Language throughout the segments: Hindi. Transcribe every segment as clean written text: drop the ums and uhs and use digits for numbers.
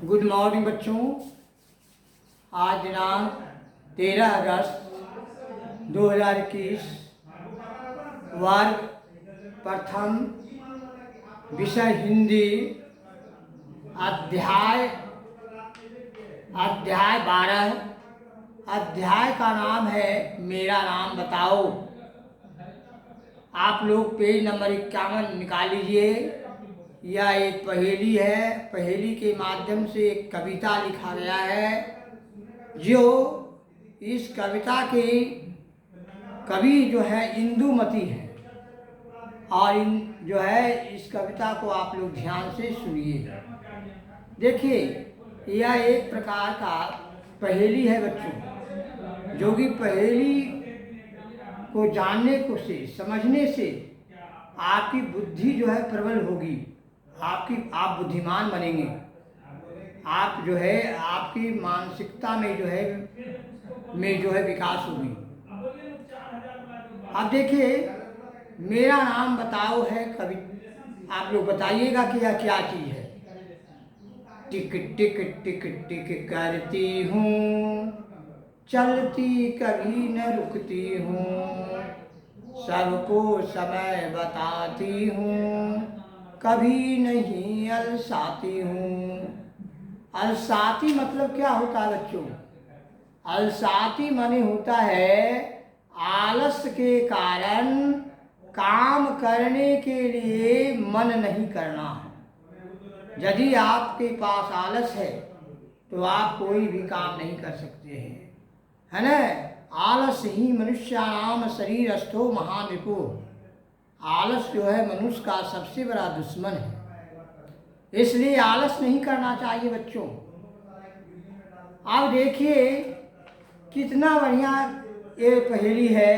गुड मॉर्निंग बच्चों। आज दिनांक 13 अगस्त 2021, वर्ग प्रथम, विषय हिंदी, अध्याय 12। अध्याय का नाम है मेरा नाम बताओ। आप लोग पेज नंबर 51 निकाल लीजिए। यह एक पहेली है। पहेली के माध्यम से एक कविता लिखा गया है, जो इस कविता के कवि जो है इंदुमती है। और जो है इस कविता को आप लोग ध्यान से सुनिए। देखिए, यह एक प्रकार का पहेली है बच्चों, जो कि पहेली को जानने को से समझने से आपकी बुद्धि जो है प्रबल होगी, आप बुद्धिमान बनेंगे। आप जो है आपकी मानसिकता में जो है विकास होगी। अब देखिए, मेरा नाम बताओ है कवि। आप लोग बताइएगा कि यह क्या चीज़ है। टिक टिक टिक टिक करती हूँ, चलती कभी न रुकती हूँ, सबको समय बताती हूँ, कभी नहीं अलसाती हूँ। अलसाती मतलब क्या होता है बच्चों? अलसाती माने होता है आलस के कारण काम करने के लिए मन नहीं करना। यदि आपके पास आलस है तो आप कोई भी काम नहीं कर सकते हैं, है ना। आलस ही मनुष्याणाम शरीरस्थो महाविपो। आलस जो है मनुष्य का सबसे बड़ा दुश्मन है, इसलिए आलस नहीं करना चाहिए बच्चों। अब देखिए कितना बढ़िया ये पहेली है।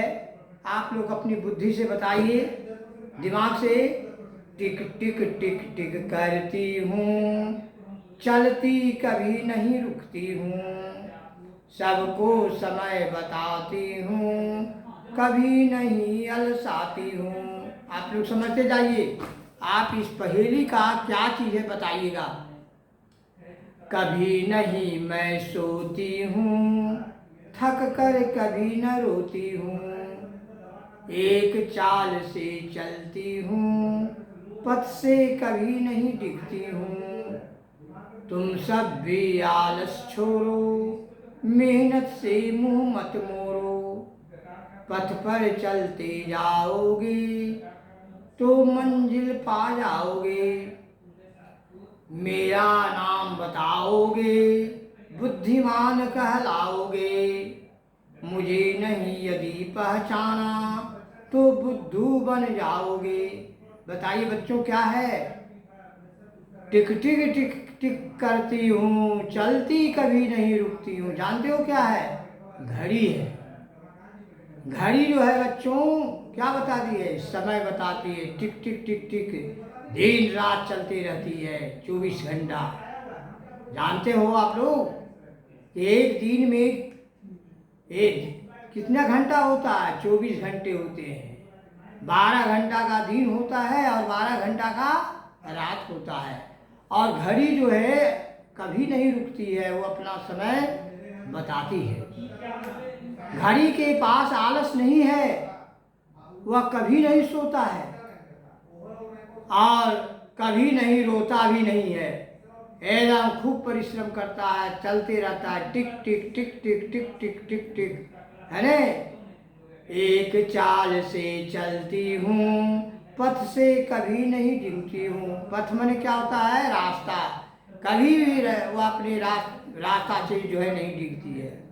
आप लोग अपनी बुद्धि से बताइए, दिमाग से। टिक टिक टिक टिक करती हूँ, चलती कभी नहीं रुकती हूँ, सबको समय बताती हूँ, कभी नहीं अलसाती हूँ। आप लोग समझते जाइए। आप इस पहेली का क्या चीज़ है बताइएगा। कभी नहीं मैं सोती हूँ, थक कर कभी न रोती हूँ, एक चाल से चलती हूँ, पथ से कभी नहीं डिगती हूँ। तुम सब भी आलस छोड़ो, मेहनत से मुंह मत मोड़ो, पथ पर चलते जाओगे तो मंजिल पा जाओगे। मेरा नाम बताओगे, बुद्धिमान कहलाओगे, मुझे नहीं यदि पहचाना तो बुद्धू बन जाओगे। बताइए बच्चों क्या है। टिक टिक टिक टिक करती हूँ, चलती कभी नहीं रुकती हूँ। जानते हो क्या है? घड़ी है। घड़ी जो है बच्चों क्या बताती है? समय बताती है। टिक टिक टिक टिक दिन रात चलती रहती है, 24 घंटा। जानते हो आप लोग एक दिन में एक कितना घंटा होता है? 24 घंटे होते हैं। 12 घंटा का दिन होता है और 12 घंटा का रात होता है। और घड़ी जो है कभी नहीं रुकती है, वो अपना समय बताती है। घड़ी के पास आलस नहीं है, वह कभी नहीं सोता है और कभी नहीं रोता भी नहीं है। एकदम खूब परिश्रम करता है, चलते रहता है। टिक टिक टिक टिक टिक टिक टिक टिक, है न। एक चाल से चलती हूँ, पथ से कभी नहीं डिगती हूँ। पथ माने क्या होता है? रास्ता। कभी भी वो अपने रास्ता से जो है नहीं डिगती है।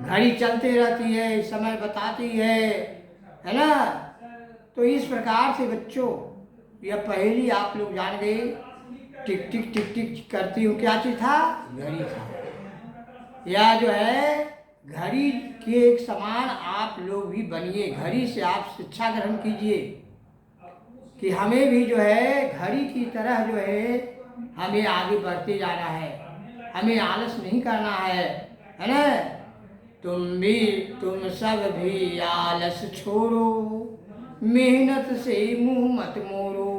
घड़ी चलती रहती है, समय बताती है ना। तो इस प्रकार से बच्चों यह पहेली आप लोग जान गए। टिक टिक टिक टिक करती हूँ, क्या चीज था? घड़ी था। यह जो है घड़ी के एक समान आप लोग भी बनिए। घड़ी से आप शिक्षा ग्रहण कीजिए कि हमें भी जो है घड़ी की तरह जो है हमें आगे बढ़ते जाना है, हमें आलस नहीं करना है ना। तुम सब भी आलस छोड़ो, मेहनत से मुंह मत मोड़ो,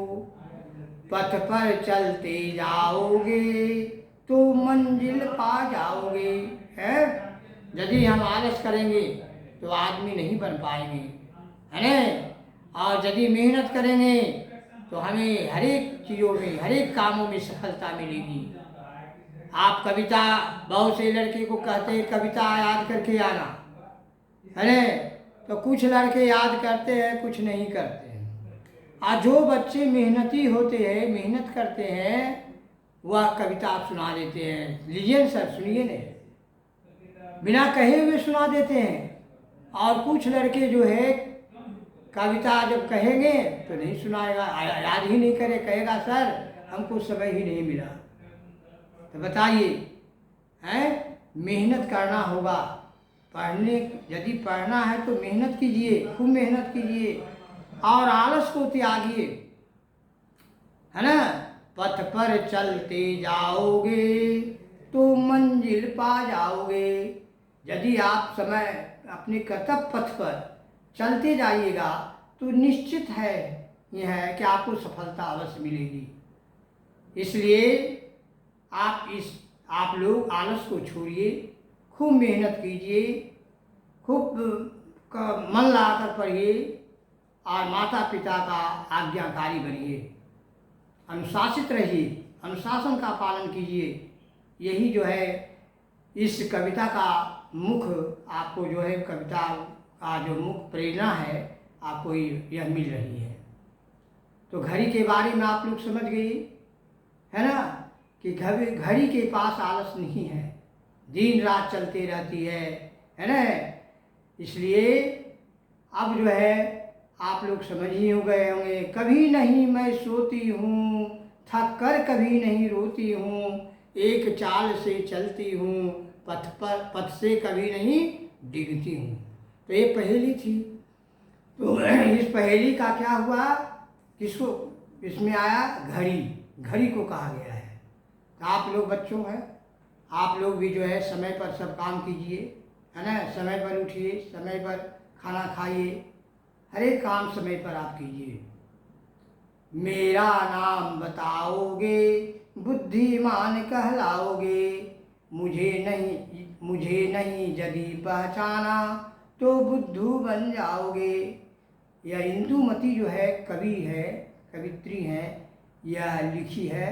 पथ पर चलते जाओगे तो मंजिल पा जाओगे। है, यदि हम आलस करेंगे तो आदमी नहीं बन पाएंगे, है ना। और यदि मेहनत करेंगे तो हमें हर एक चीज़ों में, हर एक कामों में सफलता मिलेगी। आप कविता, बहुत से लड़के को कहते हैं कविता याद करके आना, है ना, तो कुछ लड़के याद करते हैं, कुछ नहीं करते हैं। और जो बच्चे मेहनती होते हैं, मेहनत करते हैं, वह कविता आप सुना देते हैं। लीजिए सर, सुनिए ने, बिना कहे हुए सुना देते हैं। और कुछ लड़के जो है कविता जब कहेंगे तो नहीं सुनाएगा, याद ही नहीं करे, कहेगा सर हमको समय ही नहीं मिला। तो बताइए, हैं, मेहनत करना होगा। पढ़ने, यदि पढ़ना है तो मेहनत कीजिए, खूब मेहनत कीजिए और आलस को त्यागिए, है ना। पथ पर चलते जाओगे तो मंजिल पा जाओगे। यदि आप समय अपने कर्तव्य पथ पर चलते जाइएगा तो निश्चित है यह है कि आपको सफलता अवश्य मिलेगी। इसलिए आप लोग आलस को छोड़िए, खूब मेहनत कीजिए, खूब मन लगाकर पढ़िए और माता पिता का आज्ञाकारी बनिए, अनुशासित रहिए, अनुशासन का पालन कीजिए। यही जो है इस कविता का मुख्य, आपको जो है कविता का जो मुख्य प्रेरणा है आपको यह मिल रही है। तो घड़ी के बारे में आप लोग समझ गए, है ना, कि घड़ी के पास आलस नहीं है, दिन रात चलती रहती है ना। इसलिए अब जो है आप लोग समझ ही हो गए होंगे, कभी नहीं मैं सोती हूँ, थक कर कभी नहीं रोती हूँ, एक चाल से चलती हूँ, पथ से कभी नहीं डिगती हूँ। तो ये पहेली थी। तो इस पहेली का क्या हुआ, किसको इसमें आया, घड़ी को कहा गया है। तो आप लोग बच्चों हैं, आप लोग भी जो है समय पर सब काम कीजिए, है ना, समय पर उठिए, समय पर खाना खाइए, हर एक काम समय पर आप कीजिए। मेरा नाम बताओगे बुद्धिमान कहलाओगे, मुझे नहीं यदि पहचाना तो बुद्धू बन जाओगे। यह इंदुमती जो है कवि है, कवित्री हैं, यह लिखी है।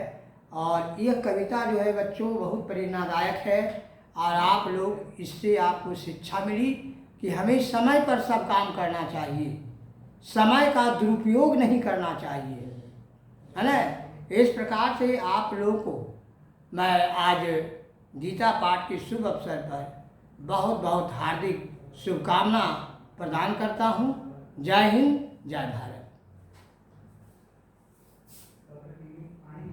और यह कविता जो है बच्चों बहुत प्रेरणादायक है। और आप लोग, इससे आपको शिक्षा मिली कि हमें समय पर सब काम करना चाहिए, समय का दुरुपयोग नहीं करना चाहिए, है ना। इस प्रकार से आप लोगों को मैं आज गीता पाठ के शुभ अवसर पर बहुत बहुत हार्दिक शुभकामना प्रदान करता हूँ। जय हिंद, जय भारत।